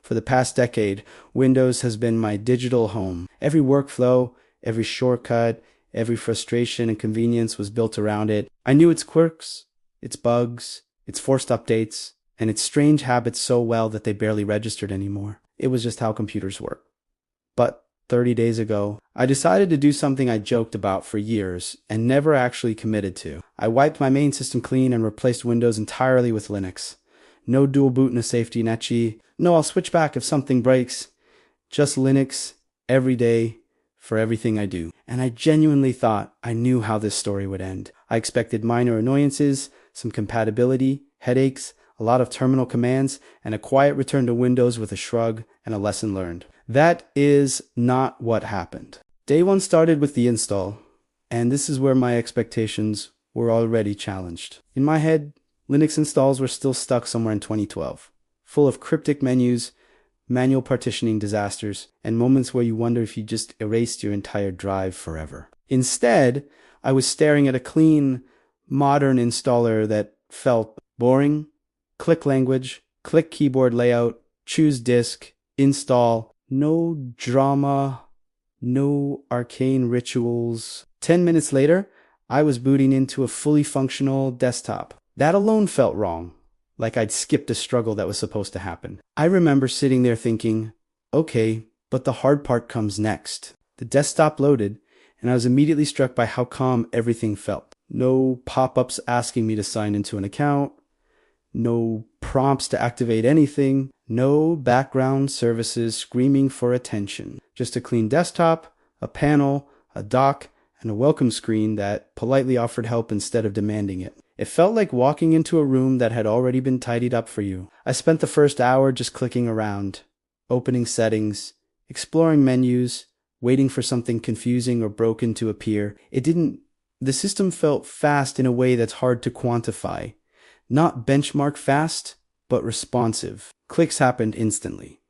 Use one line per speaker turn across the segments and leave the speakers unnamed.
For the past decade, Windows has been my digital home. Every workflow, every shortcut, every frustration and convenience was built around it. I knew its quirks, its bugs, its forced updates, and its strange habits so well that they barely registered anymore. It was just how computers work. But 30 days ago, I decided to do something I joked about for years and never actually committed to. I wiped my main system clean and replaced Windows entirely with Linux. No dual boot in a safety netchy. No, I'll switch back if something breaks. Just Linux every day for everything I do. And I genuinely thought I knew how this story would end. I expected minor annoyances, some compatibility, headaches, a lot of terminal commands, and a quiet return to Windows with a shrug and a lesson learned. That is not what happened. Day one started with the install, and this is where my expectations were already challenged. In my head, Linux installs were still stuck somewhere in 2012, full of cryptic menus, manual partitioning disasters, and moments where you wonder if you just erased your entire drive forever. Instead, I was staring at a clean, modern installer that felt boring. Click language, click keyboard layout, choose disk, install, no drama, no arcane rituals. 10 minutes later, I was booting into a fully functional desktop. That alone felt wrong, like I'd skipped a struggle that was supposed to happen. I remember sitting there thinking, okay, but the hard part comes next. The desktop loaded, and I was immediately struck by how calm everything felt. No pop-ups asking me to sign into an account, no prompts to activate anything, no background services screaming for attention. Just a clean desktop, a panel, a dock, and a welcome screen that politely offered help instead of demanding it. It felt like walking into a room that had already been tidied up for you. I spent the first hour just clicking around, opening settings, exploring menus, waiting for something confusing or broken to appear. The system felt fast in a way that's hard to quantify. Not benchmark fast, but responsive. Clicks happened instantly.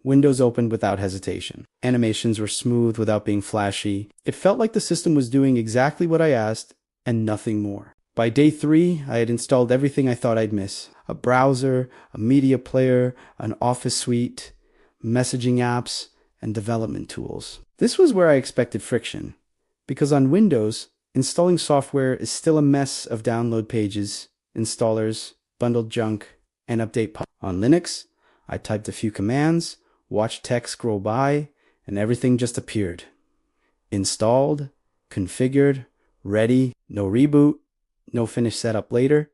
Windows opened without hesitation. Animations were smooth without being flashy. It felt like the system was doing exactly what I asked and nothing more. By day 3, I had installed everything I thought I'd miss. A browser, a media player, an office suite, messaging apps, and development tools. This was where I expected friction, because on Windows, installing software is still a mess of download pages, installers, bundled junk, and update pods. On Linux, I typed a few commands, watched text scroll by, and everything just appeared. Installed, configured, ready, no reboot, no finish setup later.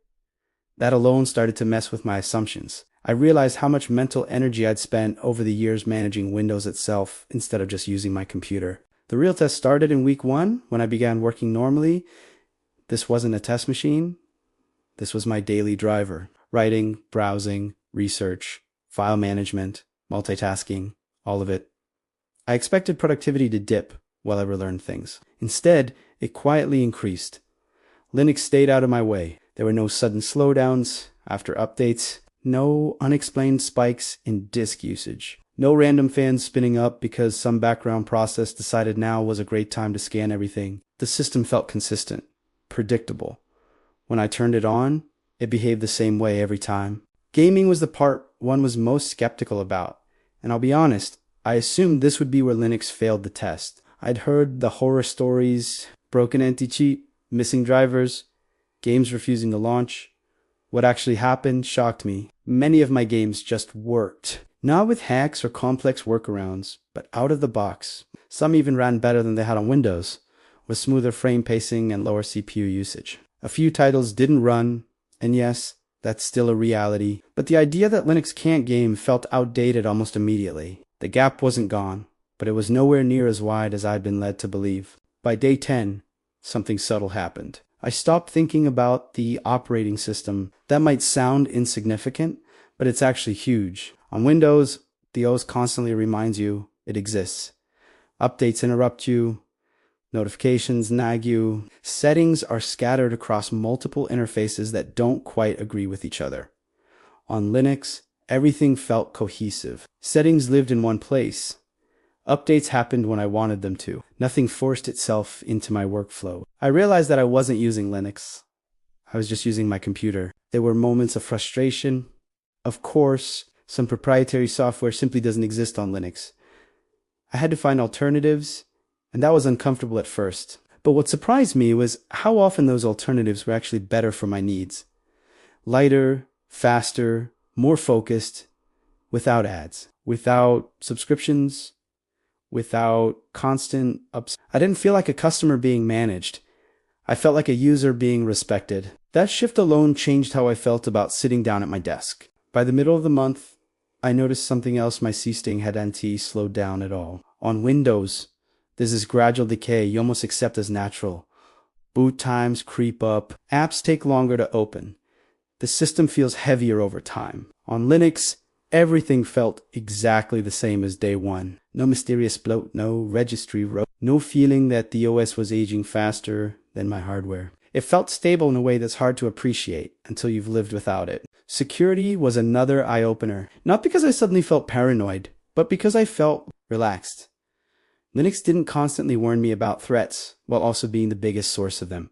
That alone started to mess with my assumptions. I realized how much mental energy I'd spent over the years managing Windows itself instead of just using my computer. The real test started in week 1 when I began working normally. This wasn't a test machine. This was my daily driver. Writing, browsing, research, file management, multitasking, all of it. I expected productivity to dip while I relearned things. Instead, it quietly increased. Linux stayed out of my way. There were no sudden slowdowns after updates, no unexplained spikes in disk usage, no random fans spinning up because some background process decided now was a great time to scan everything. The system felt consistent, predictable. When I turned it on, it behaved the same way every time. Gaming was the part one was most skeptical about, and I'll be honest, I assumed this would be where Linux failed the test. I'd heard the horror stories, broken anti-cheat, missing drivers, games refusing to launch. What actually happened shocked me. Many of my games just worked. Not with hacks or complex workarounds, but out of the box. Some even ran better than they had on Windows, with smoother frame pacing and lower CPU usage. A few titles didn't run, and yes, that's still a reality. But the idea that Linux can't game felt outdated almost immediately. The gap wasn't gone, but it was nowhere near as wide as I'd been led to believe. By day 10, something subtle happened. I stopped thinking about the operating system. That might sound insignificant, but it's actually huge. On Windows, the OS constantly reminds you it exists. Updates interrupt you. Notifications nag you. Settings are scattered across multiple interfaces that don't quite agree with each other. On Linux, everything felt cohesive. Settings lived in one place. Updates happened when I wanted them to. Nothing forced itself into my workflow. I realized that I wasn't using Linux. I was just using my computer. There were moments of frustration, of course, Some proprietary software simply doesn't exist on Linux. I had to find alternatives, and that was uncomfortable at first. But what surprised me was how often those alternatives were actually better for my needs. Lighter, faster, more focused, without ads, without subscriptions, without constant ups. I didn't feel like a customer being managed. I felt like a user being respected. That shift alone changed how I felt about sitting down at my desk. By the middle of the month, I noticed something else. My C-sting hadn't slowed down at all. On Windows, there's this gradual decay you almost accept as natural. Boot times creep up. Apps take longer to open. The system feels heavier over time. On Linux, everything felt exactly the same as day one. No mysterious bloat, no registry row, no feeling that the OS was aging faster than my hardware. It felt stable in a way that's hard to appreciate until you've lived without it. Security was another eye-opener. Not because I suddenly felt paranoid, but because I felt relaxed. Linux didn't constantly warn me about threats, while also being the biggest source of them.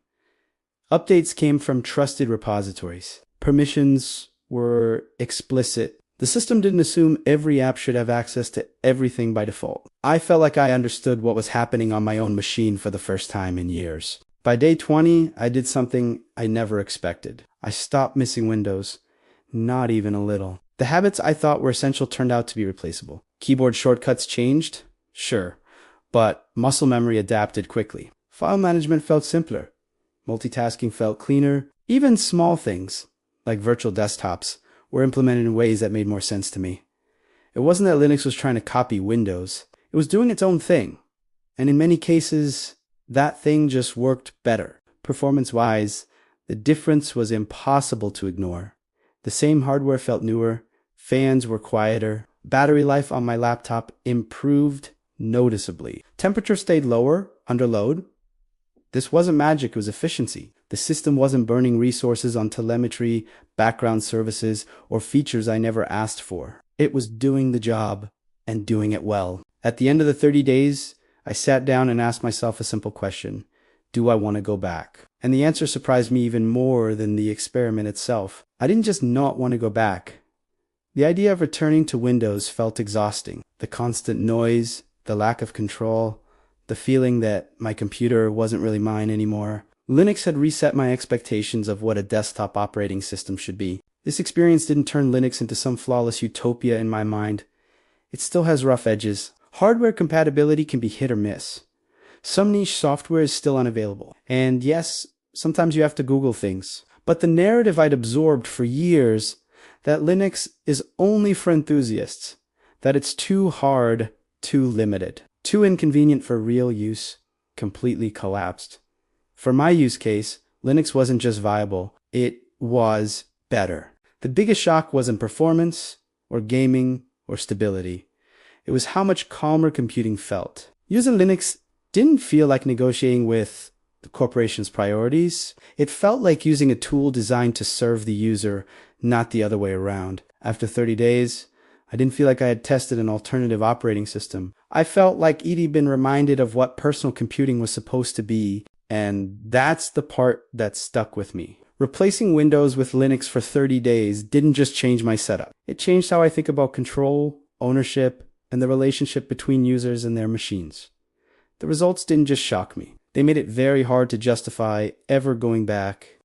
Updates came from trusted repositories. Permissions were explicit. The system didn't assume every app should have access to everything by default. I felt like I understood what was happening on my own machine for the first time in years. By day 20, I did something I never expected. I stopped missing Windows. Not even a little. The habits I thought were essential turned out to be replaceable. Keyboard shortcuts changed? Sure. But muscle memory adapted quickly. File management felt simpler. Multitasking felt cleaner. Even small things, like virtual desktops, were implemented in ways that made more sense to me. It wasn't that Linux was trying to copy Windows. It was doing its own thing. And in many cases, that thing just worked better. Performance-wise, the difference was impossible to ignore. The same hardware felt newer. Fans were quieter. Battery life on my laptop improved noticeably. Temperature stayed lower under load. This wasn't magic, it was efficiency. The system wasn't burning resources on telemetry, background services, or features I never asked for. It was doing the job and doing it well. At the end of the 30 days, I sat down and asked myself a simple question. Do I want to go back? And the answer surprised me even more than the experiment itself. I didn't just not want to go back. The idea of returning to Windows felt exhausting. The constant noise, the lack of control, the feeling that my computer wasn't really mine anymore. Linux had reset my expectations of what a desktop operating system should be. This experience didn't turn Linux into some flawless utopia in my mind. It still has rough edges. Hardware compatibility can be hit or miss. Some niche software is still unavailable. And yes, sometimes you have to Google things. But the narrative I'd absorbed for years, that Linux is only for enthusiasts, that it's too hard, too limited, too inconvenient for real use, completely collapsed. For my use case, Linux wasn't just viable, it was better. The biggest shock wasn't performance, or gaming, or stability. It was how much calmer computing felt. Using Linux didn't feel like negotiating with the corporation's priorities. It felt like using a tool designed to serve the user, not the other way around. After 30 days, I didn't feel like I had tested an alternative operating system. I felt like Edie been reminded of what personal computing was supposed to be, and that's the part that stuck with me. Replacing Windows with Linux for 30 days didn't just change my setup. It changed how I think about control, ownership, and the relationship between users and their machines. The results didn't just shock me. They made it very hard to justify ever going back